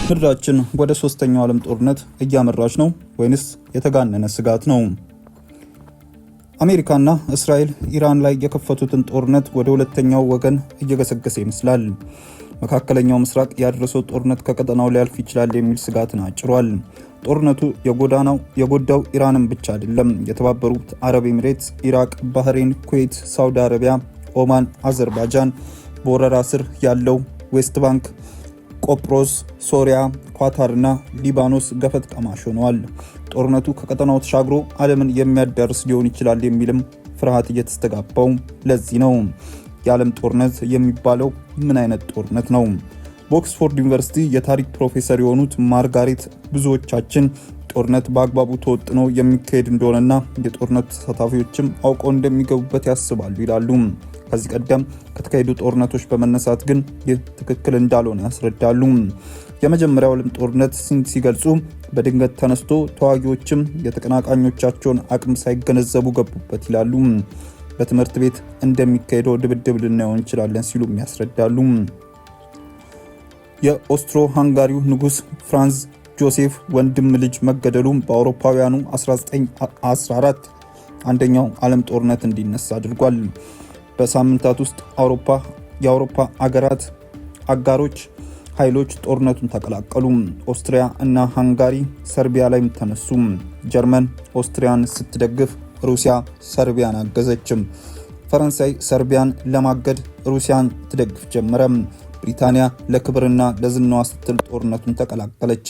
ምድራችን ወደ ሶስተኛው ዓለም ጦርነት እያመራች ነው ወይንስ የተጋነነ ስጋት ነው? አሜሪካና እስራኤል ኢራን ላይ የከፈቱትን ጦርነት ወደ ሁለተኛው ወገን እየገሰገሰ ይመስላል። መካከለኛው ምስራቅ ያደረሰው ጦርነት ከቀጠናው ሊያልፍ ይችላል የሚል ስጋትን አጭሯል። ጦርነቱ የጎዳው ኢራንን ብቻ አይደለም። የተባበሩት አረብ ኤሚሬትስ፣ ኢራቅ፣ ባህሬን፣ ኩዌት፣ ሳውዲ አረቢያ፣ ኦማን፣ አዘርባይጃን፣ በወረራ ስር ያለው ዌስት ባንክ፣ ቆጵሮስ፣ ሶሪያ፣ ኳታርና ሊባኖስ ገፈት ቀማሽ ሆነዋል። ጦርነቱ ከቀጠናው ተሻግሮ ዓለምን የሚያዳርስ ሊሆን ይችላል የሚልም ፍርሃት እየተስተጋባው ለዚህ ነው። የዓለም ጦርነት የሚባለው ምን አይነት ጦርነት ነው? በኦክስፎርድ ዩኒቨርሲቲ የታሪክ ፕሮፌሰር የሆኑት ማርጋሬት ብዙዎቻችን ጦርነት በአግባቡ ተወጥኖ የሚካሄድ እንደሆነና የጦርነቱ ተሳታፊዎችም አውቀው እንደሚገቡበት ያስባሉ ይላሉ። ከዚህ ቀደም ከተካሄዱ ጦርነቶች በመነሳት ግን ይህ ትክክል እንዳልሆነ ያስረዳሉ። የመጀመሪያው ዓለም ጦርነት ሲገልጹ በድንገት ተነስቶ ተዋጊዎችም የተቀናቃኞቻቸውን አቅም ሳይገነዘቡ ገቡበት ይላሉ። በትምህርት ቤት እንደሚካሄደው ድብድብ ልናየው እንችላለን ሲሉም ያስረዳሉ። የኦስትሮ ሃንጋሪው ንጉስ ፍራንዝ ጆሴፍ ወንድም ልጅ መገደሉ በአውሮፓውያኑ 1914 አንደኛው ዓለም ጦርነት እንዲነሳ አድርጓል። በሳምንታት ውስጥ የአውሮፓ አጋሮች ኃይሎች ጦርነቱን ተቀላቀሉ። ኦስትሪያ እና ሃንጋሪ ሰርቢያ ላይም ተነሱ። ጀርመን ኦስትሪያን ስትደግፍ፣ ሩሲያ ሰርቢያን አገዘች። ፈረንሳይ ሰርቢያን ለማገድ ሩሲያን ትደግፍ ጀመረ። ብሪታንያ ለክብርና ለዝናዋ ስትል ጦርነቱን ተቀላቀለች።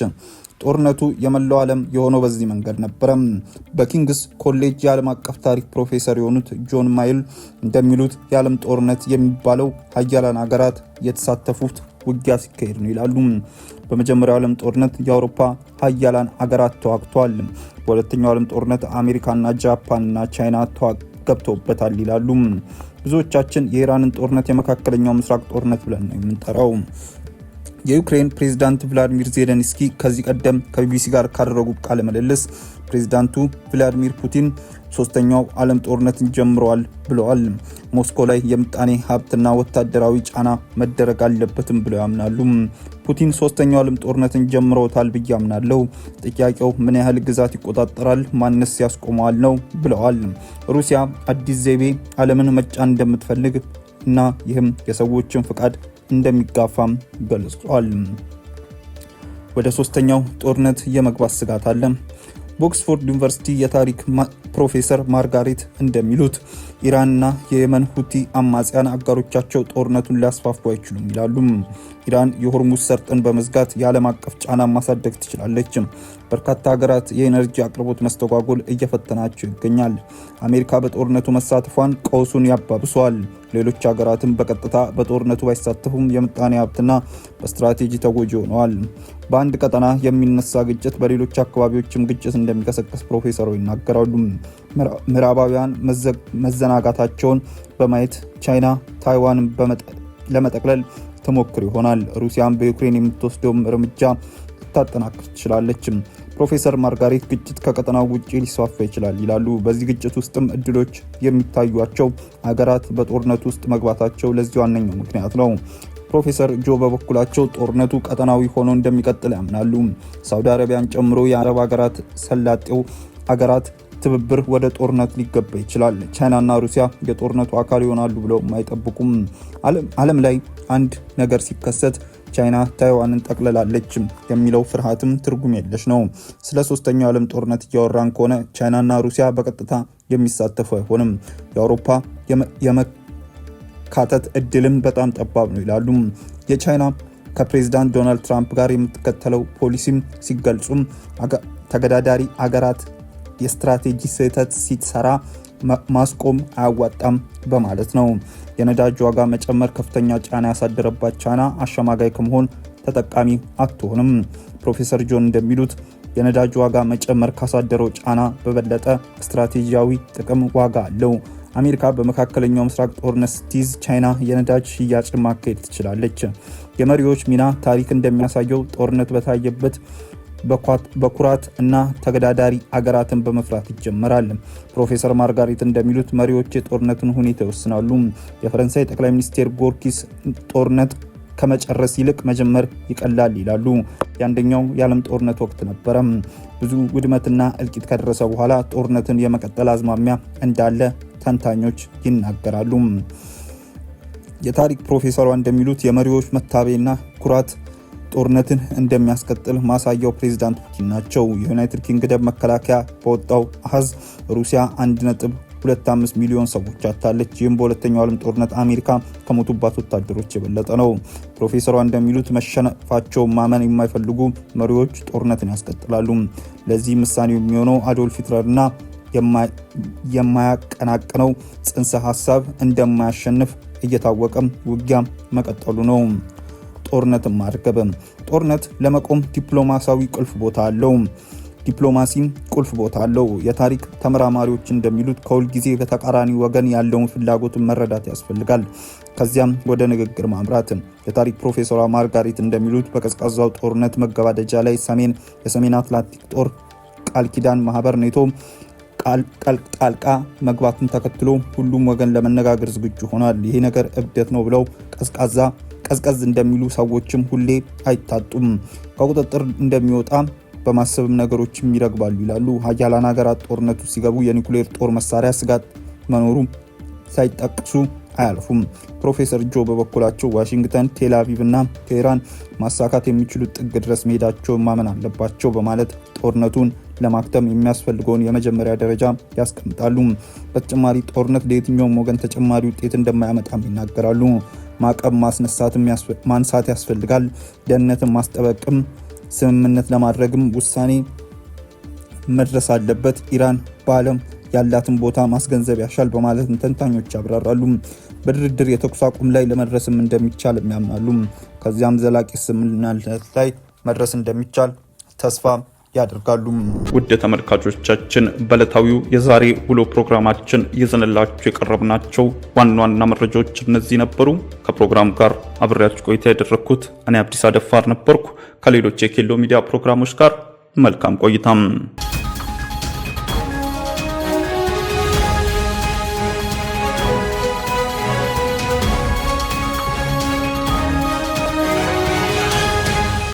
ጦርነቱ የመላው ዓለም የሆነው በዚህ መንገድ ነበረ። በኪንግስ ኮሌጅ የዓለም አቀፍ ታሪክ ፕሮፌሰር የሆኑት ጆን ማይል እንደሚሉት የዓለም ጦርነት የሚባለው ሀያላን ሀገራት የተሳተፉት ውጊያ ሲካሄድ ነው ይላሉ። በመጀመሪያው ዓለም ጦርነት የአውሮፓ ሀያላን ሀገራት ተዋግተዋል። በሁለተኛው ዓለም ጦርነት አሜሪካና ጃፓንና ቻይና ገብተውበታል ይላሉ። ብዙዎቻችን የኢራንን ጦርነት የመካከለኛው ምስራቅ ጦርነት ብለን ነው የምንጠራው። የዩክሬን ፕሬዝዳንት ቭላዲሚር ዜሌንስኪ ከዚህ ቀደም ከቢቢሲ ጋር ካደረጉ ቃለ ምልልስ ፕሬዝዳንቱ ቭላዲሚር ፑቲን ሶስተኛው ዓለም ጦርነትን ጀምረዋል ብለዋል። ሞስኮ ላይ የምጣኔ ሀብትና ወታደራዊ ጫና መደረግ አለበትም ብለው ያምናሉ። ፑቲን ሶስተኛው ዓለም ጦርነትን ጀምረውታል ብዬ አምናለሁ። ጥያቄው ምን ያህል ግዛት ይቆጣጠራል፣ ማንስ ያስቆመዋል ነው ብለዋል። ሩሲያ አዲስ ዘይቤ ዓለምን መጫን እንደምትፈልግ እና ይህም የሰዎችን ፍቃድ እንደሚጋፋም ገልጿል። ወደ ሶስተኛው ጦርነት የመግባት ስጋት አለ። በኦክስፎርድ ዩኒቨርሲቲ የታሪክ ፕሮፌሰር ማርጋሬት እንደሚሉት ኢራንና የየመን ሁቲ አማጽያን አጋሮቻቸው ጦርነቱን ሊያስፋፉ አይችሉም ይላሉ። ኢራን የሆርሙዝ ሰርጥን በመዝጋት የዓለም አቀፍ ጫና ማሳደግ ትችላለች። በርካታ ሀገራት የኤነርጂ አቅርቦት መስተጓጎል እየፈተናቸው ይገኛል። አሜሪካ በጦርነቱ መሳተፏን ቀውሱን ያባብሰዋል። ሌሎች ሀገራትም በቀጥታ በጦርነቱ ባይሳተፉም የምጣኔ ሀብትና በስትራቴጂ ተጎጂ ሆነዋል። በአንድ ቀጠና የሚነሳ ግጭት በሌሎች አካባቢዎችም ግጭት እንደሚቀሰቀስ ፕሮፌሰሩ ይናገራሉ። ምዕራባውያን መዘናጋታቸውን በማየት ቻይና ታይዋንን ለመጠቅለል ትሞክር ይሆናል። ሩሲያን በዩክሬን የምትወስደውም እርምጃ ልታጠናክር ትችላለች። ፕሮፌሰር ማርጋሬት ግጭት ከቀጠናው ውጪ ሊስፋፋ ይችላል ይላሉ። በዚህ ግጭት ውስጥም እድሎች የሚታዩቸው ሀገራት በጦርነቱ ውስጥ መግባታቸው ለዚህ ዋነኛው ምክንያት ነው። ፕሮፌሰር ጆ በበኩላቸው ጦርነቱ ቀጠናዊ ሆኖ እንደሚቀጥል ያምናሉ። ሳውዲ አረቢያን ጨምሮ የአረብ ሀገራት ሰላጤው ሀገራት ትብብር ወደ ጦርነት ሊገባ ይችላል። ቻይናና ሩሲያ የጦርነቱ አካል ይሆናሉ ብለው አይጠብቁም። ዓለም ላይ አንድ ነገር ሲከሰት ቻይና ታይዋንን ጠቅልላለች የሚለው ፍርሃትም ትርጉም የለሽ ነው። ስለ ሶስተኛው ዓለም ጦርነት እያወራን ከሆነ ቻይናና ሩሲያ በቀጥታ የሚሳተፉ አይሆንም። የአውሮፓ የመካተት እድልም በጣም ጠባብ ነው ይላሉ። የቻይና ከፕሬዝዳንት ዶናልድ ትራምፕ ጋር የምትከተለው ፖሊሲም ሲገልጹም ተገዳዳሪ አገራት የስትራቴጂ ስህተት ሲሰራ ማስቆም አያዋጣም በማለት ነው። የነዳጅ ዋጋ መጨመር ከፍተኛ ጫና ያሳደረባት ቻይና አሸማጋይ ከመሆን ተጠቃሚ አትሆንም። ፕሮፌሰር ጆን እንደሚሉት የነዳጅ ዋጋ መጨመር ካሳደረው ጫና በበለጠ ስትራቴጂያዊ ጥቅም ዋጋ አለው። አሜሪካ በመካከለኛው ምስራቅ ጦርነት ስትይዝ ቻይና የነዳጅ ሽያጭ ማካሄድ ትችላለች። የመሪዎች ሚና ታሪክ እንደሚያሳየው ጦርነት በታየበት በኩራት እና ተገዳዳሪ አገራትን በመፍራት ይጀመራል። ፕሮፌሰር ማርጋሬት እንደሚሉት መሪዎች የጦርነትን ሁኔታ ይወስናሉ። የፈረንሳይ ጠቅላይ ሚኒስትር ጎርኪስ ጦርነት ከመጨረስ ይልቅ መጀመር ይቀላል ይላሉ። የአንደኛው የዓለም ጦርነት ወቅት ነበረ። ብዙ ውድመትና እልቂት ከደረሰ በኋላ ጦርነትን የመቀጠል አዝማሚያ እንዳለ ተንታኞች ይናገራሉ። የታሪክ ፕሮፌሰሯ እንደሚሉት የመሪዎች መታበይና ኩራት ጦርነትን እንደሚያስቀጥል ማሳያው ፕሬዝዳንት ፑቲን ናቸው። የዩናይትድ ኪንግደም መከላከያ በወጣው አሃዝ ሩሲያ 1.25 ሚሊዮን ሰዎች አጣለች። ይህም በሁለተኛው ዓለም ጦርነት አሜሪካ ከሞቱባት ወታደሮች የበለጠ ነው። ፕሮፌሰሯ እንደሚሉት መሸነፋቸውን ማመን የማይፈልጉ መሪዎች ጦርነትን ያስቀጥላሉ። ለዚህ ምሳሌው የሚሆነው አዶልፍ ሂትለርና የማያቀናቅነው ጽንሰ ሀሳብ እንደማያሸንፍ እየታወቀም ውጊያ መቀጠሉ ነው። ጦርነትን ማርገብ። ጦርነት ለመቆም ዲፕሎማሲያዊ ቁልፍ ቦታ አለው። የታሪክ ተመራማሪዎች እንደሚሉት ከሁል ጊዜ በተቃራኒ ወገን ያለውን ፍላጎትን መረዳት ያስፈልጋል። ከዚያም ወደ ንግግር ማምራት። የታሪክ ፕሮፌሰሯ ማርጋሪት እንደሚሉት በቀዝቃዛው ጦርነት መገባደጃ ላይ የሰሜን አትላንቲክ ጦር ቃል ኪዳን ማህበር ኔቶ ጣልቃ መግባትን ተከትሎ ሁሉም ወገን ለመነጋገር ዝግጁ ሆኗል። ይሄ ነገር እብደት ነው ብለው ቀዝቀዝ እንደሚሉ ሰዎችም ሁሌ አይታጡም። ከቁጥጥር እንደሚወጣ በማሰብም ነገሮችም ይረግባሉ ይላሉ። ሀያላን ሀገራት ጦርነቱ ሲገቡ የኒኩሌር ጦር መሳሪያ ስጋት መኖሩ ሳይጠቅሱ አያልፉም። ፕሮፌሰር ጆ በበኩላቸው ዋሽንግተን፣ ቴል አቪቭ እና ቴህራን ማሳካት የሚችሉት ጥግ ድረስ መሄዳቸውን ማመን አለባቸው በማለት ጦርነቱን ለማክተም የሚያስፈልገውን የመጀመሪያ ደረጃ ያስቀምጣሉ። በተጨማሪ ጦርነት ለየትኛውም ወገን ተጨማሪ ውጤት እንደማያመጣም ይናገራሉ። ማዕቀብ ማንሳት ያስፈልጋል። ደህንነትን ማስጠበቅም ስምምነት ለማድረግም ውሳኔ መድረስ አለበት። ኢራን በዓለም ያላትን ቦታ ማስገንዘብ ያሻል በማለት ተንታኞች ያብራራሉ። በድርድር የተኩስ አቁም ላይ ለመድረስም እንደሚቻል ያምናሉ። ከዚያም ዘላቂ ስምምነት ላይ መድረስ እንደሚቻል ተስፋ ያደርጋሉ። ውድ ተመልካቾቻችን በዕለታዊው የዛሬ ውሎ ፕሮግራማችን ይዘንላችሁ የቀረብናቸው ዋና መረጃዎች እነዚህ ነበሩ። ከፕሮግራም ጋር አብሬያችሁ ቆይታ ያደረኩት እኔ አብዲስ አደፋር ነበርኩ። ከሌሎች የኬሎ ሚዲያ ፕሮግራሞች ጋር መልካም ቆይታም